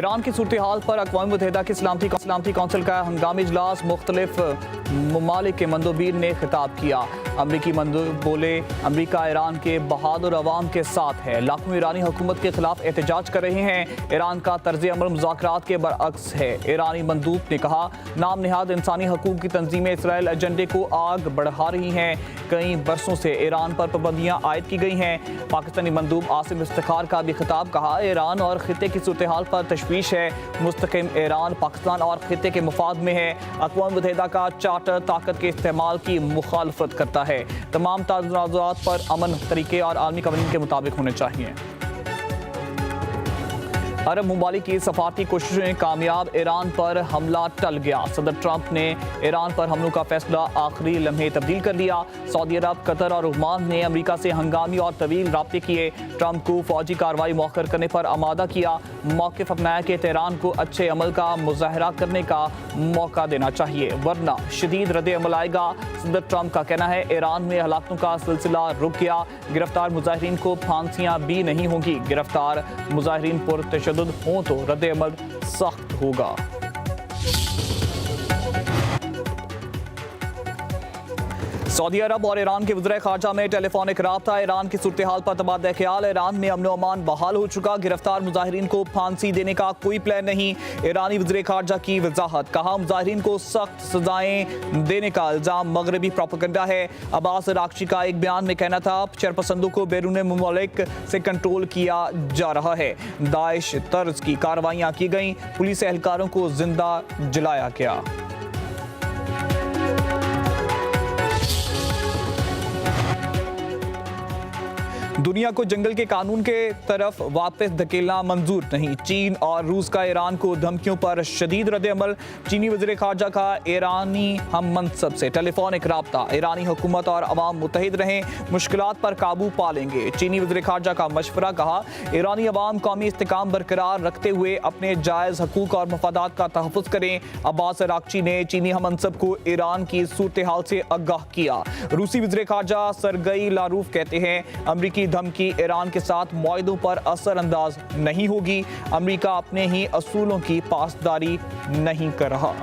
Iran की सूरत हाल पर अक़वाम मुत्तहिदा की सलामती कौंसिल का हंगामी इजलास, मुख्तलिफ ममालिक के मंदोबीन ने खिताब किया। अमरीकी मंदूब बोले, अमरीका ईरान के बहादुर अवाम के साथ है। लाखों ईरानी हुकूमत के खिलाफ एहतजाज कर रहे हैं। ईरान का तर्ज अमल मुज़ाकरात के बरअक्स है। ईरानी मंदूब ने कहा, नाम निहाद इंसानी हकूक़ की तंजीमें इसराइल एजेंडे को आग बढ़ा रही हैं। कई बरसों से ईरान पर पाबंदियाँ आयद की गई हैं। पाकिस्तानी मंदूब आसिम इफ्तिखार का भी खिताब, कहा, ईरान और खित्ते की सूरत हाल पर तशवीश है। मुस्तकिम ईरान पाकिस्तान और खित्ते के मुफाद में है। अक़वाम मुत्तहिदा का चार्टर ताकत के इस्तेमाल की मुखालफत करता है। तमाम तनाज़ात पर अमन तरीके और आलमी कवानीन के मुताबिक होने चाहिए। अरब ममालिक की सफारती कोशिशें कामयाब, ईरान पर हमला टल गया। सदर ट्रंप ने ईरान पर हमलों का फैसला आखिरी लम्हे तब्दील कर लिया। सऊदी अरब, कतर और ओमान ने अमरीका से हंगामी और तवील राब्ते किए। ट्रंप को फौजी कार्रवाई मौखर करने पर आमादा किया। मौक़िफ़ अपनाया कि तेहरान को अच्छे अमल का मुजाहरा करने का मौका देना चाहिए, वरना शदीद रद्द अमल आएगा। सदर ट्रंप का कहना है, ईरान में हलाकतों का सिलसिला रुक गया। गिरफ्तार मुजाहिरीन को फांसियाँ भी नहीं होंगी। गिरफ्तार मुजाहिरीन पुरतशद्दुद हों तो रद्द अमल सख्त होगा। सऊदी अरब और ईरान के वज़ीर ख़ारजा में टेलीफोनिक राब्ता। ईरान की सूरत हाल पर तबादला ख्याल। ईरान में अमन अमान बहाल हो चुका। गिरफ्तार मुजाहिरीन को फांसी देने का कोई प्लान नहीं। ईरानी वज़ीर ख़ारजा की वजाहत, कहा, मुजाहिरीन को सख्त सजाएं देने का इल्ज़ाम मगरबी प्रोपेगेंडा है। अब्बास अराग़ची का एक बयान में कहना था, शरपसंदों को बैरून मुमालिक से कंट्रोल किया जा रहा है। दाइश तर्ज की कार्रवाइयाँ की गईं। पुलिस एहलकारों को जिंदा जलाया गया। दुनिया को जंगल के कानून के तरफ वापस धकेलना मंजूर नहीं। चीन और रूस का ईरान को धमकियों पर शदीद रद्द अमल। चीनी वज़ीर ख़ारजा का ईरानी हम मनसब से टेलीफोनिक राब्ता। ईरानी हुकूमत और अवाम मुत्तहिद रहें, मुश्किलात पर काबू पा लेंगे। चीनी वज़ीर ख़ारजा का मशवरा, कहा, ईरानी अवाम कौमी इस्तेकाम बरकरार रखते हुए अपने जायज़ हकूक़ और मफादात का तहफ़्फ़ुज़ करें। अब्बास अराग़ची ने चीनी हम मनसब को ईरान की सूरत हाल से आगाह किया। रूसी वज़ीर ख़ारजा सरगई लारूफ कहते हैं, अमरीकी धमकी ईरान के साथ मुआहदों पर असरअंदाज नहीं होगी। अमेरिका अपने ही असूलों की पासदारी नहीं कर रहा।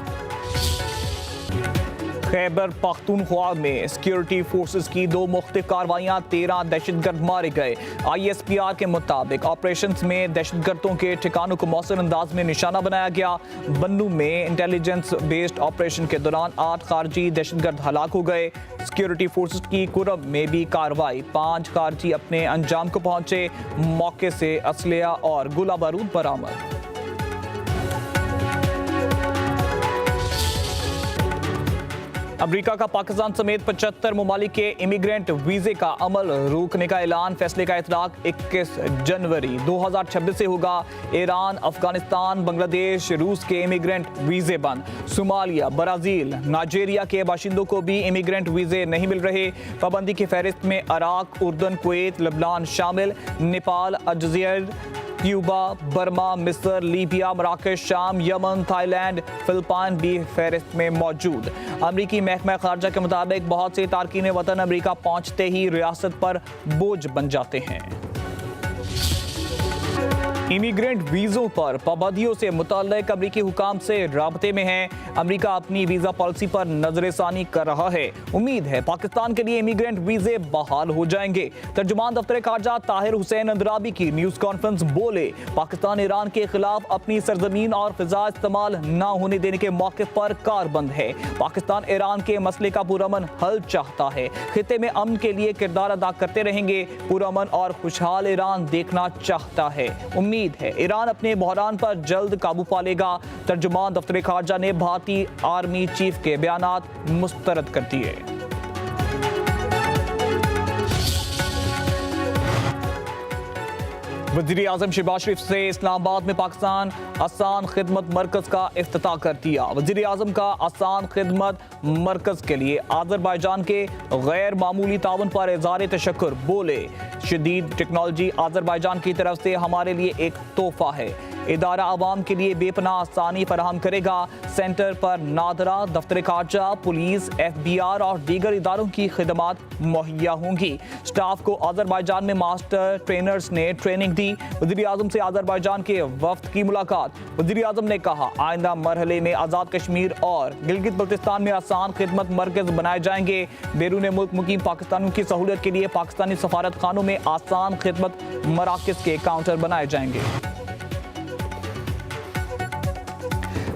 खैबर पख्तूनख्वा में सिक्योरिटी फोर्सेस की 2 मुख्तलिफ कार्रवाइयाँ, 13 दहशतगर्द मारे गए। ISPR के मुताबिक ऑपरेशंस में दहशतगर्दों के ठिकानों को मौसर अंदाज में निशाना बनाया गया। बन्नू में इंटेलिजेंस बेस्ड ऑपरेशन के दौरान 8 खारजी दहशतगर्द हलाक हो गए। सिक्योरिटी फोर्सेस की कुरब में भी कार्रवाई, 5 खारजी अपने अंजाम को पहुंचे। मौके से असलहा और गोला बारूद बरामद। अमरीका का पाकिस्तान समेत 75 ममालिक के इमिग्रेंट वीज़े का अमल रोकने का ऐलान। फैसले का इतलाक 21 जनवरी 2026 से होगा। ईरान, अफगानिस्तान, बांग्लादेश, रूस के इमिग्रेंट वीज़े बंद। सोमालिया, ब्राज़ील, नाइजीरिया के बाशिंदों को भी इमिग्रेंट वीज़े नहीं मिल रहे। पाबंदी की फहरिस्त में इराक, उर्दन, कुवैत, लबनान शामिल। नेपाल, अलजीरिया, क्यूबा, बर्मा, मिस्र, लीबिया, मराकश, शाम, यमन, थाईलैंड, फिलिपाइन भी फहरिस्त में मौजूद। अमरीकी महकमा ख़ारजा के मुताबिक बहुत से तारकीन वतन अमरीका पहुंचते ही रियासत पर बोझ बन जाते हैं। इमिग्रेंट वीज़ों पर पाबंदियों से मुतल्लिक़ अमरीकी हुकाम से राब्ते में है। अमरीका अपनी वीज़ा पॉलिसी पर नजरसानी कर रहा है। उम्मीद है पाकिस्तान के लिए इमिग्रेंट वीज़े बहाल हो जाएंगे। तर्जुमान दफ्तर ख़ारजा ताहिर हुसैन अंद्राबी की न्यूज़ कॉन्फ्रेंस बोले, पाकिस्तान ईरान के खिलाफ अपनी सरजमीन और फ़िज़ा इस्तेमाल न होने देने के मौके पर कारबंद है। पाकिस्तान ईरान के मसले का पुरअमन हल चाहता है। खित्ते में अमन के लिए किरदार अदा करते रहेंगे। पुरअमन और खुशहाल ईरान देखना चाहता है। उम्मीद है ईरान अपने बहरान पर जल्द काबू पा लेगा। तर्जुमान दफ्तर ख़ारजा ने भारतीय आर्मी चीफ के बयानात मुस्तरद कर दिए। वज़ीर आज़म शहबाज शरीफ से इस्लामाबाद में पाकिस्तान आसान खिदमत मरकज़ का इफ्तिताह कर दिया। वज़ीर आज़म का आसान खिदमत मरकज़ के लिए आज़रबाईजान के गैर मामूली ताउन पर इज़हार तशक्कुर। बोले, शदीद टेक्नोलॉजी आज़रबाईजान की तरफ से हमारे लिए एक तोहफ़ा है। इदारा आवाम के लिए बेपनाह आसानी फराहम करेगा। सेंटर पर नादरा, दफ्तर खारजा, पुलिस, FBI और दीगर इदारों की खिदमात मुहैया होंगी। स्टाफ को अजरबैजान में मास्टर ट्रेनर्स ने ट्रेनिंग दी। वज़ीर-ए-आज़म से अजरबैजान के वफ्द की मुलाकात। वज़ीर-ए-आज़म ने कहा, आइंदा मरहले में आज़ाद कश्मीर और गिलगित बल्तिस्तान में आसान खिदमत मरकज बनाए जाएंगे। बैरून मुल्क मुकीम पाकिस्तानियों की सहूलियत के लिए पाकिस्तानी सफारत खानों में आसान खिदमत मराकज के काउंटर बनाए जाएंगे।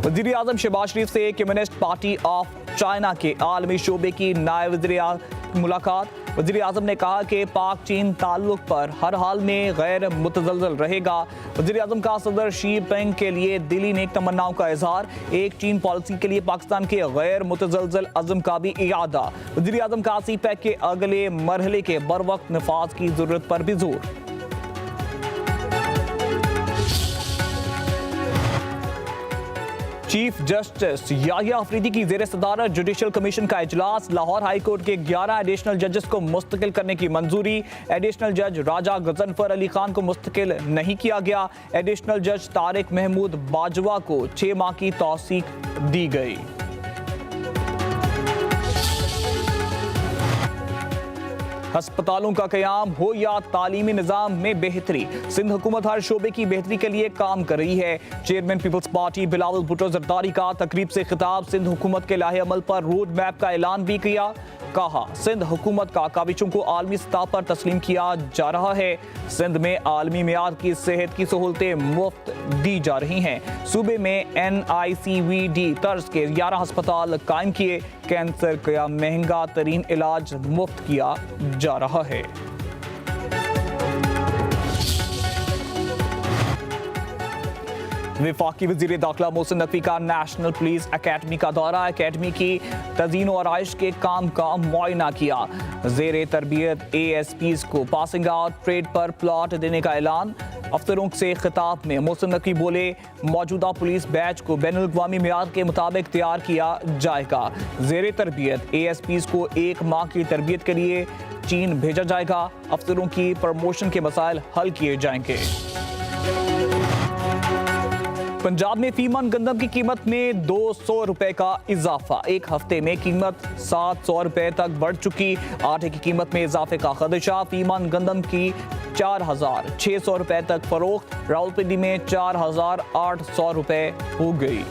वज़ीर-ए-आज़म शहबाज शरीफ से कम्युनिस्ट पार्टी ऑफ चाइना के आलमी शोबे की नायब वज़ीर मुलाकात। वज़ीर-ए-आज़म ने कहा कि पाक चीन ताल्लुक पर हर हाल में गैर मुतज़लज़ल रहेगा। वज़ीर-ए-आज़म का सदर शी जिनपिंग के लिए दिली नेक तमन्नाओं का इजहार। एक चीन पॉलिसी के लिए पाकिस्तान के गैर मुतज़लज़ल अज़्म का भी इयादा। वज़ीर-ए-आज़म का CPEC के अगले मरहले के बरवक्त नफाज की जरूरत पर भी जोर। चीफ जस्टिस याहिया अफरीदी की ज़ेर सदारत जुडिशल कमीशन का इजलास। लाहौर हाई कोर्ट के 11 एडिशनल जजेस को मुस्तकिल करने की मंजूरी। एडिशनल जज राजा गजनफर अली खान को मुस्तकिल नहीं किया गया। एडिशनल जज तारिक महमूद बाजवा को 6 माह की तौसीक दी गई। अस्पतालों का क़याम हो या तालीमी निज़ाम में बेहतरी, सिंध हुकूमत हर शोबे की बेहतरी के लिए काम कर रही है। Chairman Peoples Party Bilawal Bhutto Zardari का तकरीब से खिताब। सिंध हुकूमत के लाहे अमल पर रोड मैप का ऐलान भी किया। कहा, सिंध हुकूमत का काबिशों को आलमी सतह पर तस्लीम किया जा रहा है। सिंध में आलमी मियार की सेहत की सहूलतें मुफ्त दी जा रही हैं। सूबे में NICVD तर्ज के 11 अस्पताल कायम किए। कैंसर का महंगा तरीन इलाज मुफ्त किया जा रहा है। वफाकी वज़ीर दाखिला मोहसिन नकवी का नेशनल पुलिस अकेडमी का दौरा। अकेडमी की तज़ीन और आराइश के काम का मुआयना किया। ज़ेर तरबियत ASPs को पासिंग आउट ट्रेड पर प्लॉट देने का ऐलान। अफसरों से खिताब में मोहसिन नकवी बोले, मौजूदा पुलिस बैच को बैनुल अक़वामी मियार के मुताबिक तैयार किया जाएगा। ज़ेर तरबियत ASPs को 1 माह की तरबियत के लिए चीन भेजा जाएगा। अफसरों की प्रमोशन के मसाइल हल किए जाएंगे। पंजाब में फीमन गंदम की कीमत में 200 रुपए का इजाफा। एक हफ्ते में कीमत 700 रुपए तक बढ़ चुकी। आटे की कीमत में इजाफे का खदशा। फीमन गंदम की 4,600 रुपए तक फरोख्त। रावलपिंडी में 4,800 रुपए हो गई।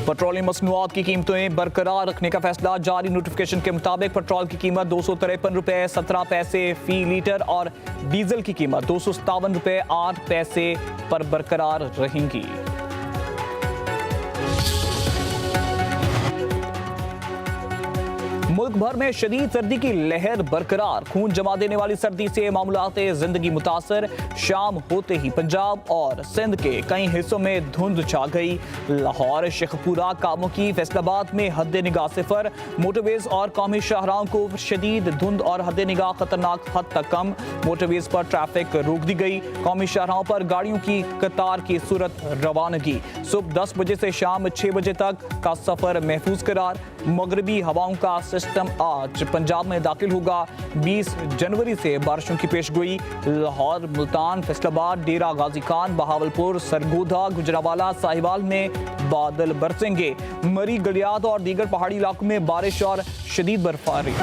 पेट्रोलियम मसनूआत की कीमतें बरकरार रखने का फैसला। जारी नोटिफिकेशन के मुताबिक पेट्रोल की कीमत 253 रुपए 17 पैसे फी लीटर और डीजल की कीमत 257 रुपए 8 पैसे पर बरकरार रहेंगी। मुल्क भर में शदीद सर्दी की लहर बरकरार। खून जमा देने वाली सर्दी से मामूलाते जिंदगी मुतासर। शाम होते ही पंजाब और सिंध के कई हिस्सों में धुंध छा गई। लाहौर, शेखपुरा, कामुकी, फैसलाबाद में हद निगाह सिफर। मोटरवेज और कौमी शाहराहों को शदीद धुंध और हद निगाह खतरनाक हद तक कम। मोटरवेज पर ट्रैफिक रोक दी गई। कौमी शाहराहों पर गाड़ियों की कतार की सूरत रवानगी। सुबह 10 बजे से शाम 6 बजे तक का सफर महफूज करार। मगरबी हवाओं का सिस्टम आज पंजाब में दाखिल होगा। 20 जनवरी से बारिशों की पेशगोई। लाहौर, मुल्तान, फैसलाबाद, डेरा गाजी खान, बहावलपुर, सरगोधा, गुजरावाला, साहिवाल में बादल बरसेंगे। मरी, गलियात और दीगर पहाड़ी इलाकों में बारिश और शदीद बर्फबारी।